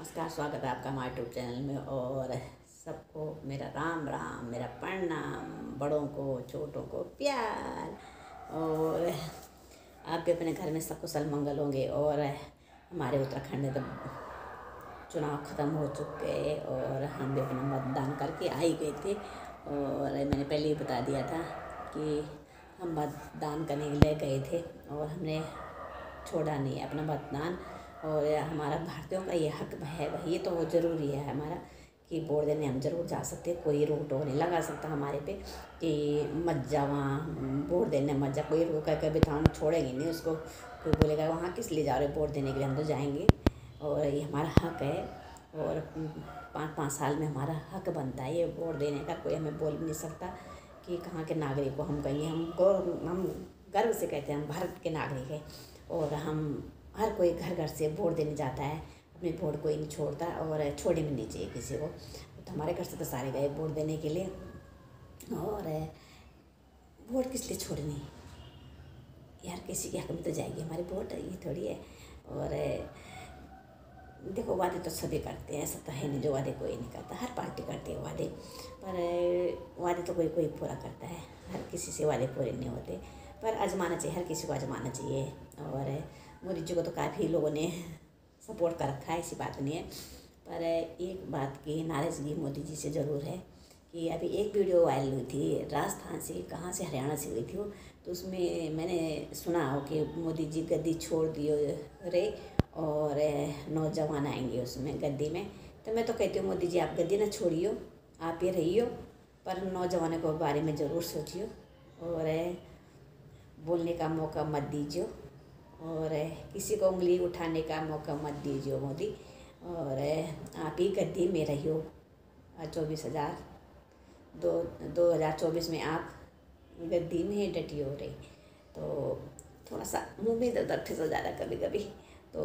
नमस्कार, स्वागत है आपका हमारे यूट्यूब चैनल में। और सबको मेरा राम राम, मेरा प्रणाम। बड़ों को छोटों को प्यार। और आप भी अपने घर में सब कुशल मंगल होंगे। और हमारे उत्तराखंड में तो चुनाव ख़त्म हो चुके और हम भी अपना मतदान करके आ ही गए थे। और मैंने पहले ही बता दिया था कि हम मतदान करने के लिए गए थे और हमने छोड़ा नहीं है अपना मतदान। और हमारा भारतीयों का ये हक है, वही तो ज़रूरी है हमारा कि वोट देने हम ज़रूर जा सकते हैं। कोई रोक टोक नहीं लगा सकता हमारे पे कि मत जा वहाँ वोट देने, मत जा। कोई रोक कर भी तो हम छोड़ेंगे नहीं उसको। कोई बोलेगा वहाँ किस लिए जा रहे हो वोट देने के लिए, हम तो जाएंगे। और ये हमारा हक है और 5-5 साल में हमारा हक बनता है ये वोट देने का। कोई हमें बोल भी नहीं सकता कि कहाँ के नागरिक को हम कहेंगे। हम गर्व से कहते हैं हम भारत के नागरिक हैं। और हम हर कोई घर घर से वोट देने जाता है, अपने वोट कोई नहीं छोड़ता और छोड़ने भी नहीं चाहिए किसी को। तो हमारे घर से तो सारे गए वोट देने के लिए। और वोट किस लिए छोड़नी यार, किसी के हक में तो जाएगी हमारी वोट, ये थोड़ी है। और देखो, वादे तो सभी करते हैं, ऐसा तो है नहीं जो वादे कोई नहीं करता। हर पार्टी करती है वादे, पर वादे तो कोई कोई पूरा करता है। हर किसी से वादे पूरे नहीं होते, पर आजमाना चाहिए, हर किसी को आजमाना चाहिए। और मोदी जी को तो काफ़ी लोगों ने सपोर्ट कर रखा है, ऐसी बात नहीं है। पर एक बात की नाराज़गी मोदी जी से ज़रूर है कि अभी एक वीडियो वायरल हुई थी, राजस्थान से, कहाँ से, हरियाणा से हुई थी वो। तो उसमें मैंने सुना हो कि मोदी जी गद्दी छोड़ दियो रे और नौजवान आएंगे उसमें गद्दी में। तो मैं तो कहती हूँ मोदी जी आप गद्दी ना छोड़ियो, आप ये रहियो, पर नौजवानों के बारे में ज़रूर सोचियो और बोलने का मौका मत दीजिए और किसी को उंगली उठाने का मौका मत दीजिए मोदी। और आप ही गद्दी में रहियो 2024 में आप गद्दी में ही डटी हो रही। तो थोड़ा सा मुँह में दर्द फिसल जा रहा कभी कभी। तो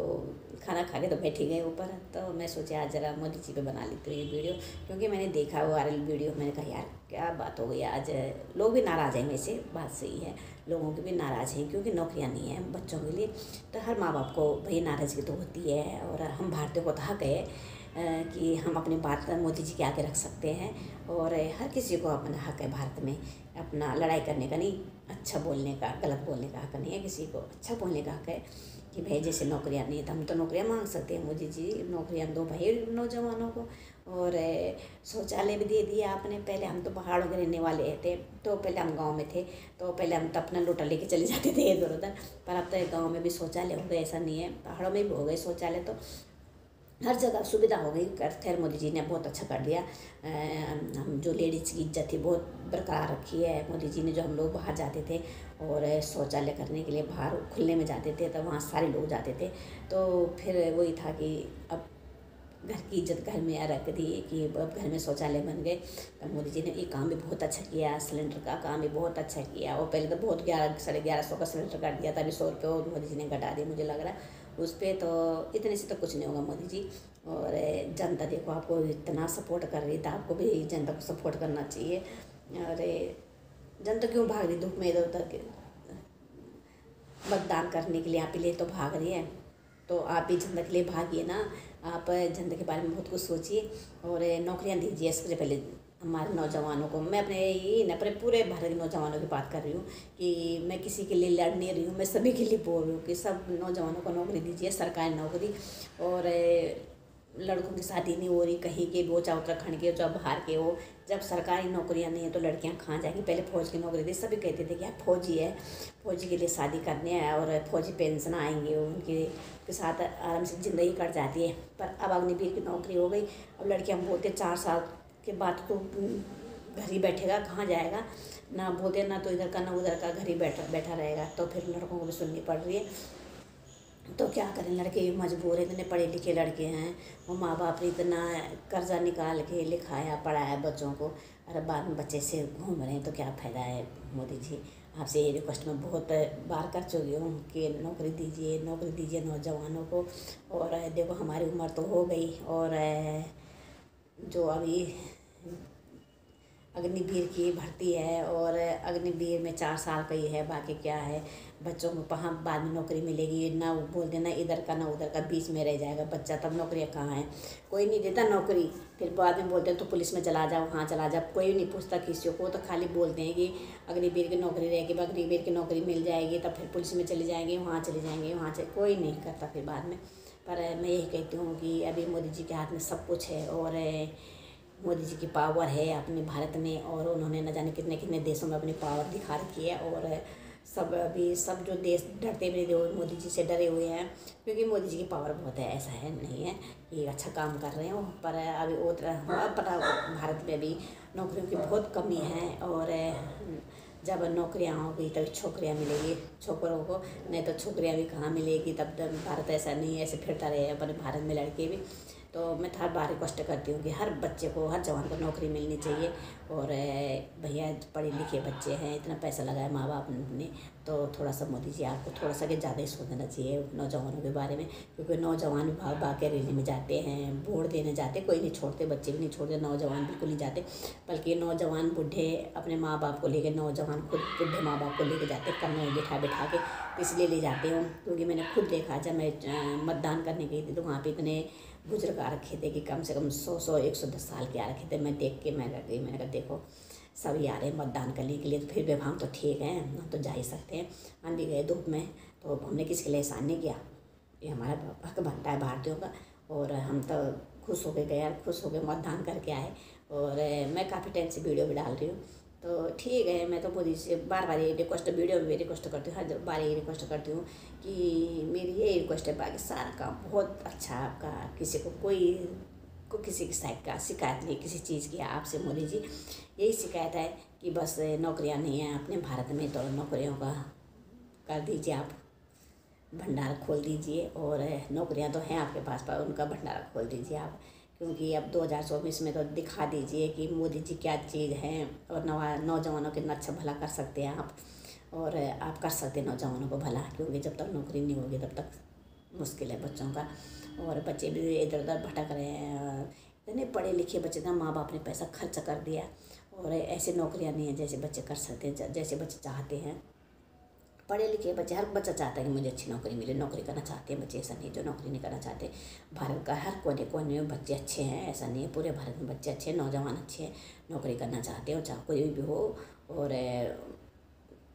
खाना खा के तो बैठ ही गए ऊपर। तो मैं सोचा आज ज़रा मोदी जी पे बना लेती हूँ ये वीडियो, क्योंकि मैंने देखा वो वायरल वीडियो। मैंने कहा यार क्या बात हो गई आज, लोग भी नाराज़ हैं। वैसे बात सही है, लोगों के भी नाराज़ हैं क्योंकि नौकरियां नहीं हैं बच्चों के लिए। तो हर माँ बाप को भाई नाराज़गी तो होती है। और हम भारतीयों को तो हक है कि हम अपनी बात मोदी जी के आगे रख सकते हैं। और हर किसी को अपना हक है भारत में, अपना लड़ाई करने का नहीं, अच्छा बोलने का, गलत बोलने का हक नहीं है किसी को। अच्छा बोलने का हक है कि भाई जैसे नौकरियां नहीं तो हम तो नौकरियां मांग सकते हैं, मोदी जी नौकरियां दो भाई नौजवानों को। और शौचालय भी दे दिया आपने। पहले हम तो पहाड़ों के रहने वाले थे, तो पहले हम गांव में थे, तो पहले हम तो अपना लोटा लेके चले जाते थे इधर उधर। पर अब तो गांव में भी शौचालय हो गए, ऐसा नहीं है, पहाड़ों में भी हो गए शौचालय। तो हर जगह सुविधा हो गई। खैर मोदी जी ने बहुत अच्छा कर दिया। हम जो लेडीज़ की इज्जत थी बहुत बरकरार रखी है मोदी जी ने। जो हम लोग बाहर जाते थे और शौचालय करने के लिए बाहर खुलने में जाते थे, तो वहाँ सारे लोग जाते थे। तो फिर वही था कि अब घर की इज्जत घर में रख दी कि अब घर में शौचालय बन गए। तो मोदी जी ने ये काम भी बहुत अच्छा किया, सिलेंडर का काम भी बहुत अच्छा किया। और पहले तो बहुत 1100-1150 का सिलेंडर कर दिया था, अभी 100 रुपये और मोदी जी ने घटा दिया मुझे लग रहा है उस पर। तो इतने से तो कुछ नहीं होगा मोदी जी। और जनता देखो आपको इतना सपोर्ट कर रही था, आपको भी जनता को सपोर्ट करना चाहिए। और जनता क्यों भाग रही धूप में इधर उधर के मतदान करने के लिए, आप लिए तो भाग रही है। तो आप भी जनता के लिए भागिए ना, आप जनता के बारे में बहुत कुछ सोचिए और नौकरियां दीजिए। सबसे पहले हमारे नौजवानों को, मैं अपने ये न अपने पूरे भारत के नौजवानों की बात कर रही हूँ कि मैं किसी के लिए लड़ नहीं रही हूँ, मैं सभी के लिए बोल रही हूँ कि सब नौजवानों को नौकरी दीजिए, सरकारी नौकरी। और लड़कों की शादी नहीं हो रही कहीं के भी हो, चाहे उत्तराखंड के हो चाहे बाहर के हो। जब सरकारी नौकरियां नहीं है तो लड़कियां कहाँ जाएंगी। पहले फौज की नौकरी थी, सभी कहते थे कि यार फौजी है, फौजी के लिए शादी करने हैं और फौजी पेंशन आएंगे, उनके साथ आराम से ज़िंदगी कट जाती है। पर अब अग्निवीर की नौकरी हो गई। अब लड़कियां बोलते 4 साल के बाद तो घर ही बैठेगा, कहाँ जाएगा, ना बोलते ना तो इधर का ना उधर का, घर ही बैठा रहेगा। तो फिर लड़कों को भी सुननी पड़ रही है। तो क्या करें, लड़के भी मजबूर हैं, इतने पढ़े लिखे लड़के हैं। वो माँ बाप ने इतना कर्जा निकाल के लिखाया पढ़ाया बच्चों को, और बाद में बच्चे से घूम रहे हैं, तो क्या फ़ायदा है। मोदी जी आपसे ये रिक्वेस्ट मैं बहुत बार कर चुकी हूँ कि नौकरी दीजिए नौजवानों को। और देखो हमारी उम्र तो हो गई और जो अभी अग्निवीर की भर्ती है और अग्निवीर में 4 साल का ही है, बाकी क्या है बच्चों को कहाँ बाद में नौकरी मिलेगी, ना वो बोल देना इधर का ना उधर का, बीच में रह जाएगा बच्चा, तब नौकरियाँ कहाँ हैं, कोई नहीं देता नौकरी। फिर बाद में बोलते हैं तो पुलिस में चला जाओ, वहाँ चला जाओ, कोई नहीं पूछता किसी को, तो खाली बोलते हैं कि अग्निवीर की नौकरी रहेगी, अग्निवीर की नौकरी मिल जाएगी, तब फिर पुलिस में चले जाएंगे, वहाँ चले जाएंगे, वहाँ चले, कोई नहीं करता फिर बाद में। पर मैं यही कहती हूँ कि अभी मोदी जी के हाथ में सब कुछ है और मोदी जी की पावर है अपने भारत में, और उन्होंने न जाने कितने कितने देशों में अपनी पावर दिखा रखी है। और सब अभी सब जो देश डरते भी नहीं, मोदी जी से डरे हुए हैं, क्योंकि मोदी जी की पावर बहुत है, ऐसा है नहीं है कि अच्छा काम कर रहे हो। पर अभी पता भारत में अभी नौकरियों की बहुत कमी है, और जब नौकरियाँ होगी तभी छोकरियाँ मिलेगी छोकरों को, नहीं तो छोकरियाँ भी कहाँ मिलेगी। तब तक भारत ऐसा नहीं है, ऐसे फिरता रहे अपने भारत में लड़के भी। तो मैं हर बार रिक्वेस्ट करती हूँ कि हर बच्चे को, हर जवान को नौकरी मिलनी चाहिए। और भैया पढ़े लिखे बच्चे हैं, इतना पैसा लगाया माँ बाप ने, तो थोड़ा सा मोदी जी आपको थोड़ा सा ज़्यादा ही सोचना चाहिए नौजवानों के बारे में, क्योंकि नौजवान भाग भाग के रैली में जाते हैं, वोट देने जाते, कोई नहीं छोड़ते, बच्चे भी नहीं छोड़ते, नौजवान बिल्कुल नहीं जाते, बल्कि नौजवान बूढ़े अपने माँ बाप को लेकर, नौजवान खुद बुढ़े माँ बाप को लेकर जाते कन्नों में बिठा बिठा के, इसलिए ले जाते हूँ क्योंकि मैंने खुद देखा, जब मैं मतदान करने गई थी तो वहाँ पे इतने बुजुर्ग आ रखे थे कि कम से कम 100-110 साल के आ रखे थे। मैं देख के मैं गई, मैंने कहा देखो सभी आ रहे हैं मतदान करने के लिए, तो फिर भी हम तो ठीक हैं, हम तो जा ही सकते हैं। हम भी गए धूप में, तो हमने किसी के लिए एहसान नहीं किया, ये हमारा हक बनता है भारतीयों का। और हम तो खुश होकर गए, खुश होकर मतदान करके आए। और मैं काफ़ी टाइम से वीडियो भी डाल रही हूँ, तो ठीक है। मैं तो मोदी से बार बार ये रिक्वेस्ट, वीडियो में भी रिक्वेस्ट करती हूँ, हर बार ये रिक्वेस्ट करती हूँ कि मेरी ये रिक्वेस्ट है, बाकी सारा काम बहुत अच्छा है आपका, किसी को किसी की शिकायत नहीं किसी चीज़ की आपसे मोदी जी। यही शिकायत है कि बस नौकरियां नहीं हैं अपने भारत में, तो नौकरियों का कर दीजिए, आप भंडार खोल दीजिए। और नौकरियां तो हैं आपके पास, पर उनका भंडार खोल दीजिए आप, क्योंकि अब 2024 में तो दिखा दीजिए कि मोदी जी क्या चीज़ हैं, और नौजवानों के अच्छा भला कर सकते हैं आप, और आप कर सकते हैं नौजवानों को भला, क्योंकि जब तक नौकरी नहीं होगी तब तक मुश्किल है बच्चों का। और बच्चे भी इधर उधर भटक रहे हैं, इतने पढ़े लिखे बच्चे ना, माँ बाप ने पैसा खर्च कर दिया, और ऐसे नौकरियाँ नहीं हैं जैसे बच्चे कर सकते हैं, जैसे बच्चे चाहते हैं। पढ़े लिखे बच्चे, हर बच्चा चाहता है कि मुझे अच्छी नौकरी मिले, नौकरी करना चाहते हैं बच्चे, ऐसा नहीं जो नौकरी नहीं करना चाहते। भारत का हर कोने कोने में बच्चे अच्छे हैं, ऐसा नहीं है, पूरे भारत में बच्चे अच्छे हैं, नौजवान अच्छे हैं, नौकरी करना चाहते हैं, चाहे कोई भी हो। और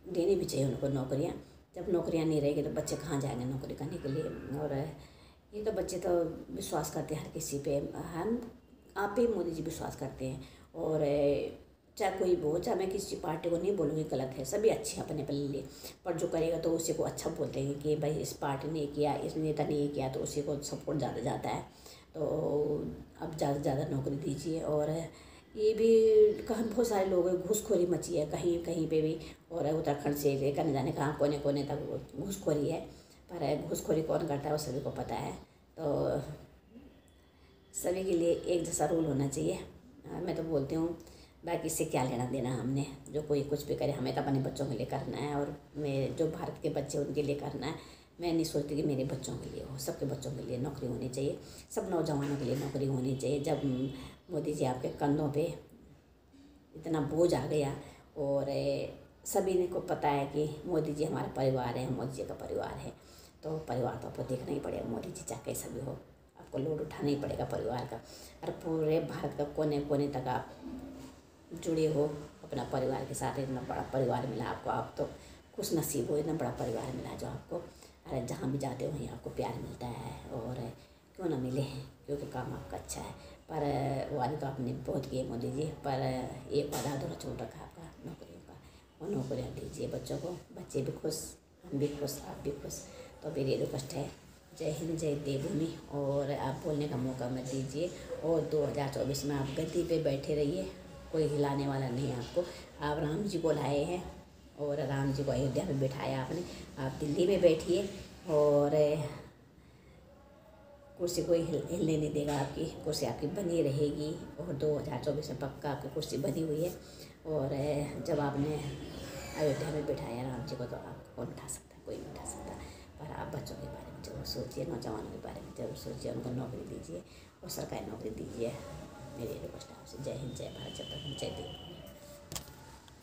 देनी भी चाहिए उनको नौकरियाँ। जब नौकरियाँ नहीं रहेगी तो बच्चे कहाँ जाएंगे नौकरी करने के लिए। और ये तो बच्चे तो विश्वास करते हैं हर किसी पे, हम आप ही मोदी जी विश्वास करते हैं। और चाहे कोई भी हो, चाहे मैं किसी पार्टी को नहीं बोलूँगी गलत है, सभी अच्छे हैं अपने लिए, पर जो करेगा तो उसी को अच्छा बोलते हैं कि भाई इस पार्टी ने किया, इस नेता ने ये किया, तो उसी को सपोर्ट ज़्यादा जाता है। तो अब ज़्यादा से ज़्यादा नौकरी दीजिए। और ये भी कहीं बहुत सारे लोग घूसखोरी मची है कहीं कहीं पे भी, और उत्तराखंड से लेकर न जाने कहाँ कोने कोने तक घूसखोरी है। पर घूसखोरी कौन करता है वो सभी को पता है। तो सभी के लिए एक जैसा रूल होना चाहिए, मैं तो बोलती हूँ। बाकी इससे क्या लेना देना हमने, जो कोई कुछ भी करे, हमें तो अपने बच्चों के लिए करना है, और मेरे जो भारत के बच्चे उनके लिए करना है। मैं नहीं सोचती कि मेरे बच्चों के लिए हो, सबके बच्चों के लिए नौकरी होनी चाहिए, सब नौजवानों के लिए नौकरी होनी चाहिए। जब मोदी जी आपके कंधों पे इतना बोझ आ गया, और सभी को पता है कि मोदी जी हमारा परिवार है, मोदी जी का परिवार है, तो परिवार तो आपको देखना ही पड़ेगा। मोदी जी चाहे कैसा भी हो, आपको लोड उठाना ही पड़ेगा परिवार का। और पूरे भारत का कोने कोने तक आप जुड़े हो अपना परिवार के साथ। इतना बड़ा परिवार मिला आपको, आप तो खुश नसीब हो, इतना बड़ा परिवार मिला जो आपको। अरे जहाँ भी जाते हो वहीं आपको प्यार मिलता है, और क्यों ना मिले, क्योंकि काम आपका अच्छा है। पर वादे तो आपने बहुत किए मोदी जी, पर एक वादा अधूरा छोड़ रखा आपका नौकरियों का, और नौकरियाँ दीजिए बच्चों को, बच्चे भी खुश, हम भी खुश, आप भी खुश। तो मेरी रिक्वेस्ट है, जय हिंद, जय देवभूमि। और आप बोलने का मौका मत दीजिए, और 2024 में आप गद्दी पे बैठे रहिए, कोई हिलाने वाला नहीं है आपको। आप राम जी को लाए हैं, और राम जी को अयोध्या में बिठाया आपने, आप दिल्ली में बैठिए, और कुर्सी कोई हिलने नहीं देगा, आपकी कुर्सी आपकी बनी रहेगी। और 2024 में पक्का आपकी कुर्सी बनी हुई है। और जब आपने अयोध्या में बिठाया राम जी को, तो आपको कौन बिठा सकता है, कोई नहीं बिठा सकता। पर आप बच्चों के बारे में जरूर सोचिए, नौजवानों के बारे में जरूर सोचिए, उनको नौकरी दीजिए और सरकारी नौकरी दीजिए। मेरी रिक्वेस्ट है आपसे। जय हिंद, जय भारत, जब तक हम जय देव।